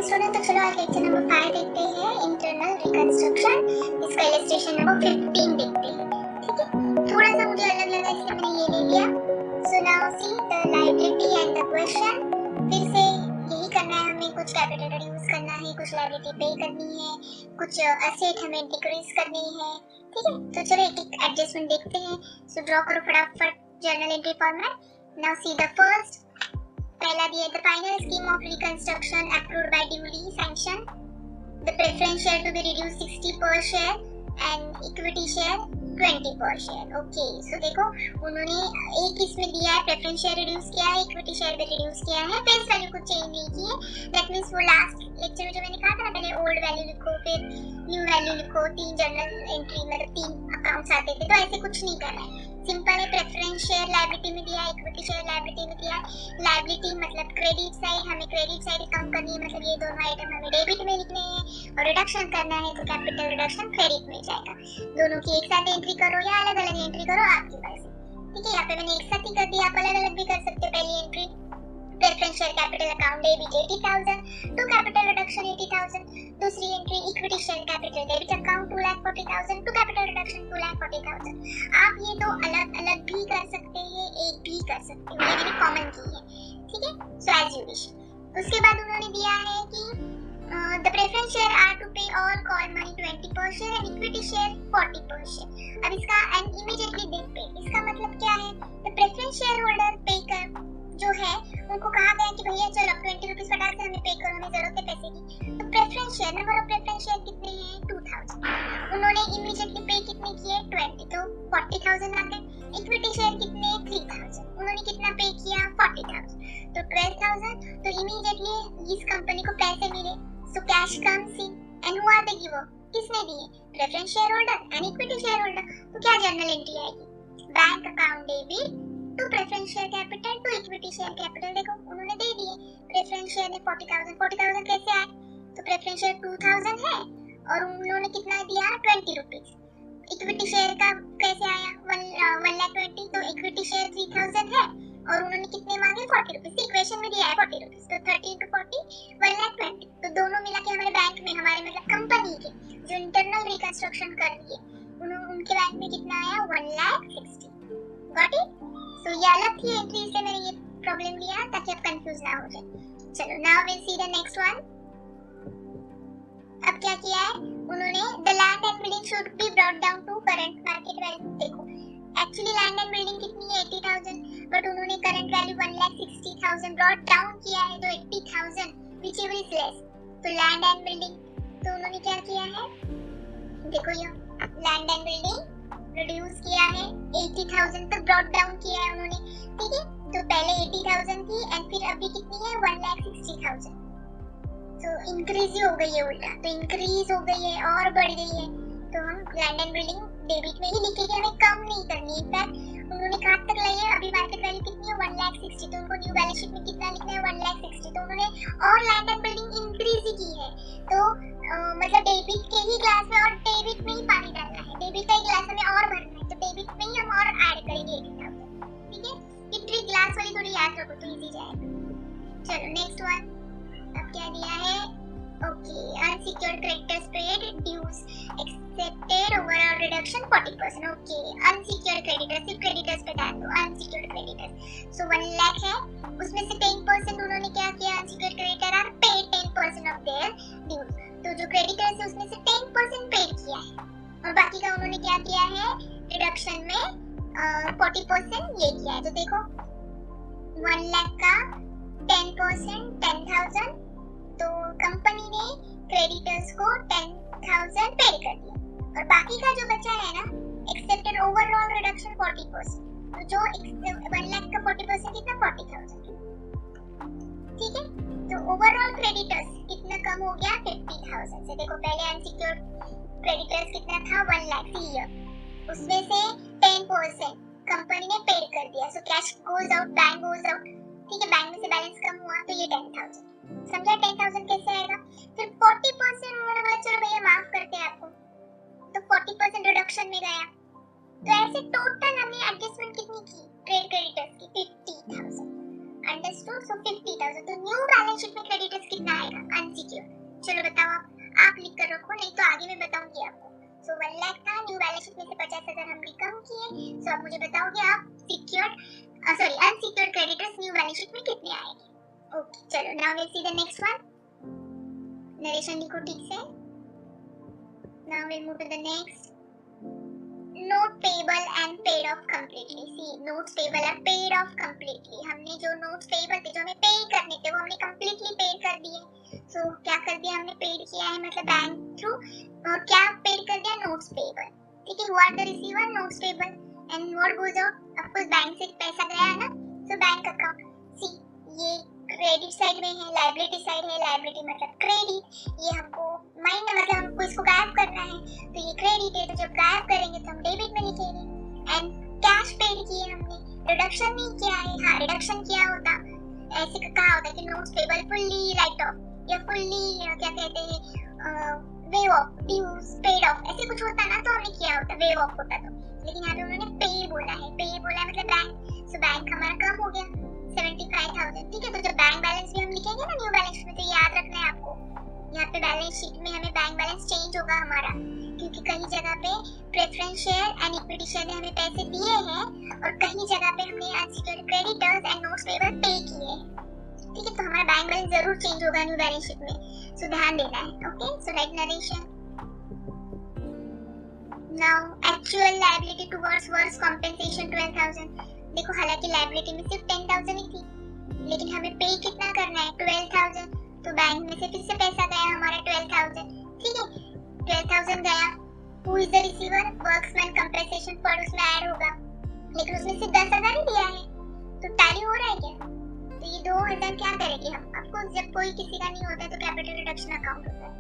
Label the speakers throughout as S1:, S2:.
S1: Student, तो चलो आज लेक्चर नंबर 5 देखते हैं, इंटरनल रिकंस्ट्रक्शन। इसका इलस्ट्रेशन नंबर 15 देखते हैं। ठीक है, थोड़ा सा मुझे अलग लगा इसलिए मैंने ये ले लिया। So now see the liability and the question. फिर से यही करना है, हमें कुछ कैपिटल रिड्यूस करना है, कुछ लायबिलिटी पे करनी है, कुछ एसेट हमें डिक्रीज करनी है। ठीक है, तो चलो एक एक एडजस्टमेंट देखते हैं। सो ड्रॉ करो फटाफट journal entry format. Now see the first, पहला दिया the final scheme of reconstruction approved by duly sanction. The preference share to be reduce 60 per share and equity share 20 पर शेयर। ओके, सो देखो उन्होंने एक इसमें दिया है, प्रेफरेंस शेयर रिड्यूस किया है, इक्विटी शेयर भी रिड्यूस किया है, फेस वैल्यू कुछ चेंज नहीं की है। दैट मींस वो लास्ट लेक्चर में जो मैंने कहा था ना, पहले ओल्ड वैल्यू लिखो फिर न्यू वैल्यू लिखो, तीन जर्नल एंट्री मतलब तीन अकाउंट्स आते थे, तो ऐसे कुछ नहीं करना है। सिंपल है, प्रेफरेंस शेयर लायबिलिटी में दिया है, इक्विटी शेयर लायबिलिटी में दिया है। लायबिलिटी मतलब क्रेडिट साइड, हमें क्रेडिट साइड कम करनी है, मतलब ये दोनों आइटम हमें डेबिट में लिखने हैं और रिडक्शन करना है, तो कैपिटल रिडक्शन क्रेडिट में जाएगा। दोनों की एक साथ एंट्री करो या अलग अलग एंट्री करो, आपकी मर्जी। ठीक है, यहाँ पे मैंने एक साथ ही कर दिया, आप अलग अलग भी कर सकते हो। पहली entry preference share capital account debit 80,000 to capital reduction 80,000। दूसरी entry equity share capital debit account 2,40,000 to capital reduction 2,40,000। आप ये दो अलग अलग भी कर सकते हैं, एक भी कर सकते हो, ये मैंने कॉमन की है। ठीक है, सो एज यू विश। उसके बाद उन्होंने दिया है कि the preference share are to pay all call money 20 per share and equity share 40 per share। अब इसका and immediately they pay, इसका मतलब क्या है? the preference shareholder pay कर जो है उनको कहा गया कि भैया चलो 20 रुपीस फटाक से हमें पे करो, हमें जरूरत है पैसे की। तो preference share number of preference share कितने हैं? 2000। उन्होंने इमीडिएटली पे कितने किए? 20, तो 40,000 आ गए। इक्विटी शेयर कितने? 3000। उन्होंने कितना पे किया? 40,000, तो 12,000। तो इमीडिएटली इस कंपनी को पैसे मिले, so cash comes in and who are the giver? किसने दिए? Preference share holder and equity share holder. तो क्या जर्नल एंट्री आएगी? Bank account debit to preference share capital to equity share capital. देखो उन्होंने दे दिए, प्रेफरेंस शेयर ने 40,000 कैसे आए? तो प्रेफरेंस शेयर 2000 है और उन्होंने कितना दिया? 20 रुपीस। इक्विटी शेयर का कैसे आया? 1,20,000, तो इक्विटी शेयर 3000 है और उन्होंने कितने मांगे? 40 रुपीस। इक्वेशन में दिया है 40 रुपीस, तो 30 into 40 1,20,000। तो दोनों मिला के हमारे बैंक में, हमारे मतलब कंपनी के जो इंटरनल रिकंस्ट्रक्शन कर रही है, उनके बैंक में कितना आया? 1,60,000। Got it? तो ये अलग थी एंट्री, से मैंने ये प्रॉब्लम लिया ताकि आप कंफ्यूज ना हो जाए। चलो now will see the next one. अब क्या किया है उन्होंने? The land and building should be brought down to current market value. देखो एक्चुअली लैंड एंड बिल्डिंग कितनी है? 80,000, बट उन्होंने करंट वैल्यू 1,60,000 ब्रॉट डाउन किया है, तो 80,000 व्हिच इज लेस। तो लैंड एंड बिल्डिंग, तो उन्होंने क्या किया है? देखो ये लैंड एंड बिल्डिंग रिड्यूस किया है, 80,000 तक ब्रॉट डाउन किया है उन्होंने। ठीक है, तो पहले 80,000 थी एंड फिर अभी कितनी है? 1,60,000। तो इंक्रीज ही हो गई है उल्टा, तो इंक्रीज हो गई है और बढ़ गई है। तो हम लैंड एंड बिल्डिंग डेबिट में ही लिखेंगे, हमें कम नहीं करनी। इनफैक्ट उन्होंने कहाँ तक लाई है? अभी मार्केट वैल्यू कितनी है? 1,60,000, तो उनको न्यू बैलेंस शीट में कितना लिखना है? 1,60,000। तो उन्होंने और लैंड एंड बिल्डिंग इंक्रीज ही की है। तो मतलब डेबिट के ही ग्लास में और डेबिट में ही पानी डालना है, डेबिट का ही ग्लास हमें और भरना है, तो डेबिट में ही हम और ऐड करेंगे 80,000। ठीक है, ये ट्रिक ग्लास वाली थोड़ी याद रखो तो इजी जाएगा। चलो नेक्स्ट वन। अब क्या दिया है? Okay, unsecured creditors paid dues accepted overall reduction 40%। Okay, unsecured creditors, सिर्फ क्रेडिटर्स पे ध्यान दो, अनसिक्योर्ड क्रेडिटर्स। सो 1 लाख है, उसमें से 10% उन्होंने क्या किया? Unsecured creditor are paid 10% of their dues. तो जो क्रेडिटर्स है उसमें से 10% पेड किया है और बाकी का उन्होंने क्या किया है? रिडक्शन में 40% ये किया है। तो देखो 1 लाख का 10% 10,000, तो कंपनी ने क्रेडिटर्स को 10,000 पे कर दिया और बाकी का जो बचा है ना, एक्सेप्टेड ओवरऑल रिडक्शन 40%। तो जो 1 लाख का 40% कितना? 40,000। ठीक है, तो ओवरऑल क्रेडिटर्स कितना कम हो गया? 50,000 से। देखो पहले अनसिक्योर्ड क्रेडिटर्स कितना था? 1 लाख ईयर, उसमें से 10% कंपनी ने पेड कर दिया, so cash goes out, bank goes out. ठीक है, बैंक में से बैलेंस कम हुआ तो ये 10,000। समझा 10,000 कैसे आएगा? फिर 40% उन्होंने बोला चलो भैया माफ करते हैं आपको, तो 40% रिडक्शन में गया। तो ऐसे टोटल हमने एडजस्टमेंट कितनी की? ट्रेड क्रेडिटर्स की 50,000। अंडरस्टूड? सो 50,000। तो न्यू बैलेंस शीट में क्रेडिटर्स कितना आएगा? अनसिक्योर्ड। चलो बताओ, आप लिख कर रखो, नहीं तो आगे मैं बताऊंगी आपको। सो 1 लाख था, न्यू बैलेंस शीट में से 50,000 हमने कम किए। सो आप मुझे बताओगे आप unsecured creditors new balance sheet में कितने आएंगे? ओके, चलो now will see the next one. Narration लिखो ठीक से। Now will move to the next. Note payable and paid off completely. See, notes payable are paid off completely. हमने जो notes payable थे, जो हमें pay करने थे, वो हमने completely paid कर दिए। So क्या कर दिया हमने? paid किया है, मतलब बैंक थ्रू। और क्या paid कर दिया? notes payable। ठीक है, who are the receiver? notes payable and what goes out? of course bank से पैसा गया है ना, so बैंक account। See, ये क्रेडिट साइड में है, लायबिलिटी साइड है। लायबिलिटी मतलब क्रेडिट, ये हमको माइंड मतलब हमको इसको गायब करना है, तो ये क्रेडिट है। तो जब गायब करेंगे तो हम डेबिट में लिखेंगे। एंड कैश पेड किए हमने, रिडक्शन नहीं किया है। हाँ, रिडक्शन किया होता, ऐसे कहा होता कि notes payable fully write off या फुल्ली क्या कहते हैं waive off, dues paid off, ऐसे कुछ होता ना तो हमने किया होता, वेव ऑफ होता तो। लेकिन यहाँ पे उन्होंने पे बोला है, पे बोला है मतलब बैंक। सो बैंक हमारा कम हो गया 75,000। ठीक है, तो जब बैंक बैलेंस भी हम लिखेंगे ना न्यू बैलेंस में, तो याद रखना है आपको, यहाँ पे बैलेंस शीट में हमें बैंक बैलेंस चेंज होगा हमारा, क्योंकि कहीं जगह पे preference share and equity share में हमें पैसे दिए हैं और कहीं जगह पे हमने unsecured creditors and notes payable पे किए हैं। ठीक है, तो हमारा बैंक बैलेंस जरूर चेंज होगा न्यू बैलेंस शीट में, सो ध्यान देना है। Okay, so right narration. Now actual liability towards works compensation 12,000। देखो, हालांकि लायबिलिटी में सिर्फ 10,000 ही थी, लेकिन हमें पे कितना करना है? 12,000। तो बैंक में से फिर से पैसा गया हमारा 12,000। ठीक है, 12,000 गया। Who is the receiver? Workmen compensation fund उसमें ऐड होगा, लेकिन उसमें सिर्फ 10,000 ही दिया है, तो टैली हो रहा है क्या? तो ये 2,000 क्या करेंगे हम? आपको जब कोई किसी का नहीं होता है तो कैपिटल रिडक्शन अकाउंट होता है।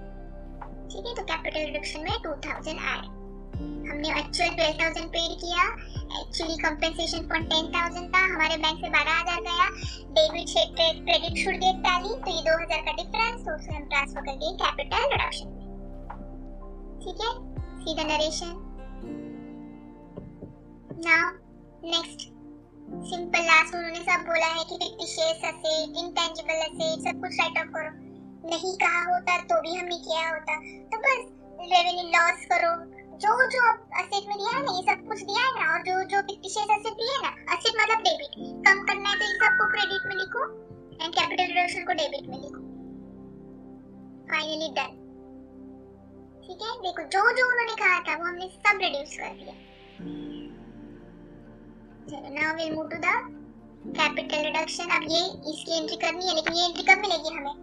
S1: ठीक है, तो कैपिटल रिडक्शन में 2,000 ऐड। हमने एक्चुअल 12,000 पेड किया, एक्चुअली कंपनसेशन फंड 10,000 था, हमारे बैंक से 12,000 गया, डेबिट से क्रेडिट शुड गेट टैली, तो ये 2,000 का डिफरेंस, तो उसे हम ट्रांसफर कर दिए कैपिटल रिडक्शन में। ठीक है, see the narration. Now next simple last उन्होंने सब बोला है कि फिक्टिशियस एसेट, इंटेंजिबल एसेट सब कुछ राइट ऑफ करो। नहीं कहा होता तो भी हमने किया होता, तो बस रेवेन्यू लॉस करो, जो जो एसेट में दिया है ना, ये सब कुछ दिया है ना, और जो जो फिक्टिशियस एसेट दिए है ना, एसेट मतलब डेबिट, कम करना है तो ये सबको क्रेडिट में लिखो एंड कैपिटल रिडक्शन को डेबिट में लिखो। Finally done. ठीक है, देखो जो जो उन्होंने कहा था वो हमने सब रिड्यूस कर दिया। चलो now will move to the capital reduction. अब ये इसकी एंट्री करनी है, लेकिन ये एंट्री कब मिलेगी हमें?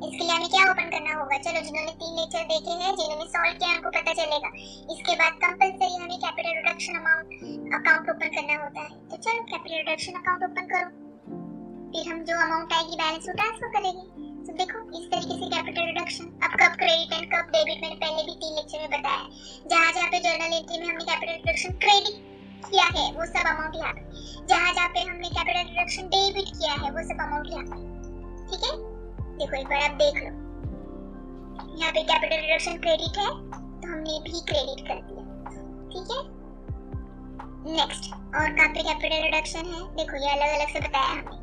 S1: इसके लिए हमें क्या ओपन करना होगा? चलो, जिन्होंने 3 लेक्चर देखे हैं, जिन्होंने सॉल्व किया, उनको पता चलेगा। इसके बाद कंपलसरी हमें कैपिटल रिडक्शन अकाउंट ओपन करना होता है। तो चलो कैपिटल रिडक्शन अकाउंट ओपन करो, फिर हम जो अमाउंट आएगी बैलेंस वो ट्रांसफर करेंगे। तो देखो इस तरीके से कैपिटल रिडक्शन। अब कब क्रेडिट एंड कब डेबिट मैंने पहले भी 3 लेक्चर में बताया। जहाँ जहाँ पे जर्नल एंट्री में हमने कैपिटल रिडक्शन क्रेडिट किया है वो सब अमाउंट यहाँ पे, जहाँ जहाँ पे हमने कैपिटल रिडक्शन डेबिट किया है वो सब अमाउंट यहाँ पे। ठीक है, देखो एक बार आप देख लो, यहाँ पे कैपिटल रिडक्शन क्रेडिट है तो हमने भी क्रेडिट कर दिया। ठीक है, नेक्स्ट और कहाँ पे कैपिटल रिडक्शन है? देखो ये अलग अलग से बताया हमने।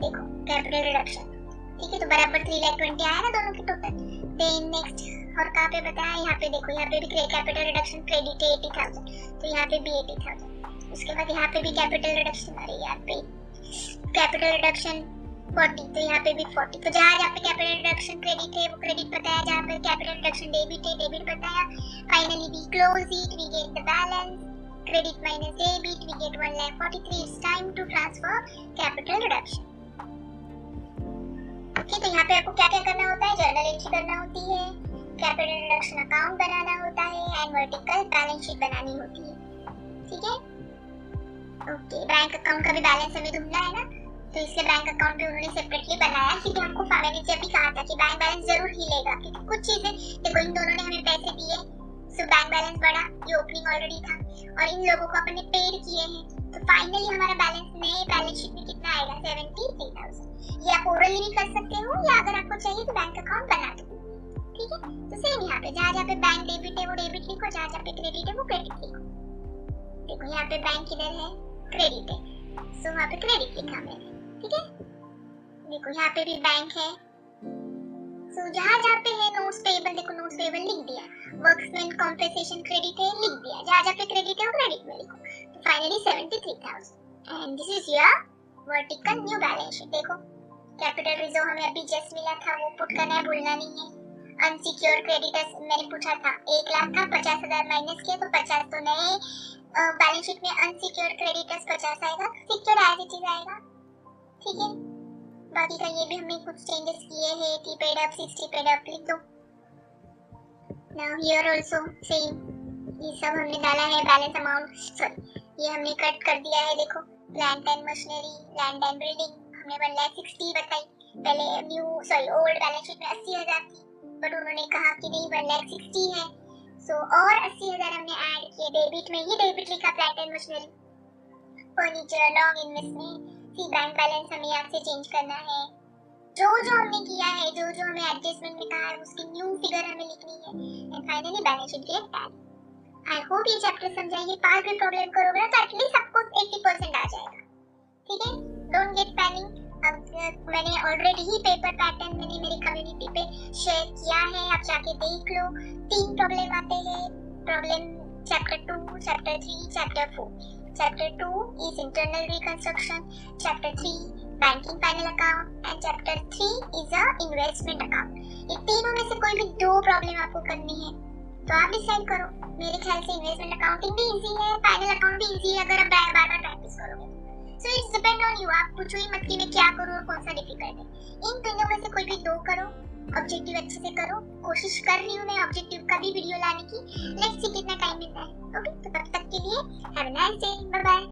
S1: देखो कैपिटल रिडक्शन, ठीक है, तो बराबर 3,20,000 आया ना दोनों के टोटल। देन नेक्स्ट और कहाँ पे बताया? यहाँ पे देखो, यहाँ पे भी कैपिटल रिडक्शन क्रेडिट है 80,000, तो यहाँ पे भी 80,000। उसके बाद यहाँ पे भी कैपिटल रिडक्शन, अरे यहाँ पे कैपिटल रिडक्शन 40, तो यहाँ पे भी 40। तो जहाँ जहाँ पे कैपिटल रिडक्शन क्रेडिट है वो क्रेडिट बताया, जहाँ पे कैपिटल रिडक्शन डेबिट है डेबिट बताया। Finally we close it, we get the balance, credit minus debit, we get 1,43,000। It's time to transfer capital reduction. Okay, तो यहाँ पे आपको क्या क्या करना होता है? जर्नल एंट्री करना होती है, कैपिटल रिडक्शन अकाउंट बनाना होता है एंड वर्टिकल बैलेंस शीट बनानी होती है। ठीक है, ओके, बैंक अकाउंट का भी बैलेंस हमें ढूंढना है ना, तो इसलिए बैंक अकाउंट भी उन्होंने सेपरेटली बनाया, क्योंकि हमको मैनेजर भी कहा था कि बैंक बैलेंस जरूर हिलेगा, क्योंकि कुछ चीजें देखो, इन दोनों ने हमें पैसे दिए, सो बैंक बैलेंस बढ़ा, ये ओपनिंग ऑलरेडी था, और इन लोगों को अपने पेड किए हैं, तो फाइनली हमारा बैलेंस नए बैलेंस शीट में कितना आएगा? 73,000। ये आप ओरली भी कर सकते हो, या अगर आपको चाहिए तो बैंक अकाउंट बना दो। ठीक है, तो सेम यहाँ पे जहाँ जहाँ पे बैंक डेबिट है वो डेबिट लिखो, जहाँ जहाँ पे क्रेडिट है वो क्रेडिट लिखो। देखो यहाँ पे बैंक किधर है? क्रेडिट है, सो वहाँ पे क्रेडिट लिखा मैंने। ठीक है, देखो यहाँ पे भी बैंक है, सो जहाँ जहाँ पे है नोट्स पेएबल, देखो नोट्स पेएबल लिख दिया, वर्कमैन कॉम्पेंसेशन क्रेडिट है लिख दिया, जहाँ जहाँ पे क्रेडिट है वो क्रेडिट में लिखो। तो finally 73,000 and this is your vertical new balance sheet. देखो कैपिटल रिजर्व हमें अभी जस्ट मिला था, वो पुट करना है, भूलना नहीं है। अनसिक्योर्ड क्रेडिटर्स मैंने पूछा था 1 लाख था, 50,000 माइनस किया तो 50, तो नए बैलेंस शीट में अनसिक्योर्ड क्रेडिटर्स 50 आएगा, सिक्योर्ड एज इट इज आएगा, ठीक है। बाकी का ये भी हमने कुछ चेंजेस किए हैं, 80 पेड अप 60 पेड अप लिख दो। नाउ हियर आल्सो सेम, ये सब हमने डाला है बैलेंस अमाउंट, सॉरी ये हमने कट कर दिया है। देखो plant and machinery, land and building हमने 1,60,000 बताई, पहले ओल्ड बैलेंस शीट में 80,000 थी, बट उन्होंने कहा कि नहीं 1,60,000 है, सो और 80,000 हमने ऐड किए डेबिट में, ये डेबिट लिखा plant and machinery. Furniture, long investment, see bank balance हमें यहाँ से चेंज करना है। जो जो हमने किया है, जो जो हमें एडजस्टमेंट में कहा है, उसकी न्यू फिगर हमें लिखनी है एंड फाइनली बैलेंस शीट के टैली। आई होप ये चैप्टर समझाइए, पास भी प्रॉब्लम करोगे ना तो एटलीस्ट आपको 80% आ जाएगा, ठीक है। Don't get panic. अब मैंने ऑलरेडी ही पेपर पैटर्न मैंने मेरी कम्युनिटी पे शेयर किया है, आप जाके देख लो। 3 प्रॉब्लम आते हैं, problem chapter 2, chapter 3, chapter 4। Chapter 2 is internal reconstruction, chapter 3 banking final account and chapter 3 is a investment account। ये तीनों में से कोई भी 2 प्रॉब्लम आपको करनी है तो आप डिसाइड करो। मेरे ख्याल से इन्वेस्टमेंट अकाउंटिंग भी इजी है, फाइनल अकाउंट भी इजी है अगर आप बार बार प्रैक्टिस करोगे। So it's depend on you, आप पूछो ही मत कि मैं क्या करूं और कौन सा डिफिकल्ट है। इन तीनों में से कोई भी 2 करो, ऑब्जेक्टिव अच्छे से करो। कोशिश कर रही हूँ मैं ऑब्जेक्टिव का भी वीडियो लाने की, लेट्स सी कितना टाइम मिलता है। ओके, तो तब तक के लिए have a nice day, bye bye.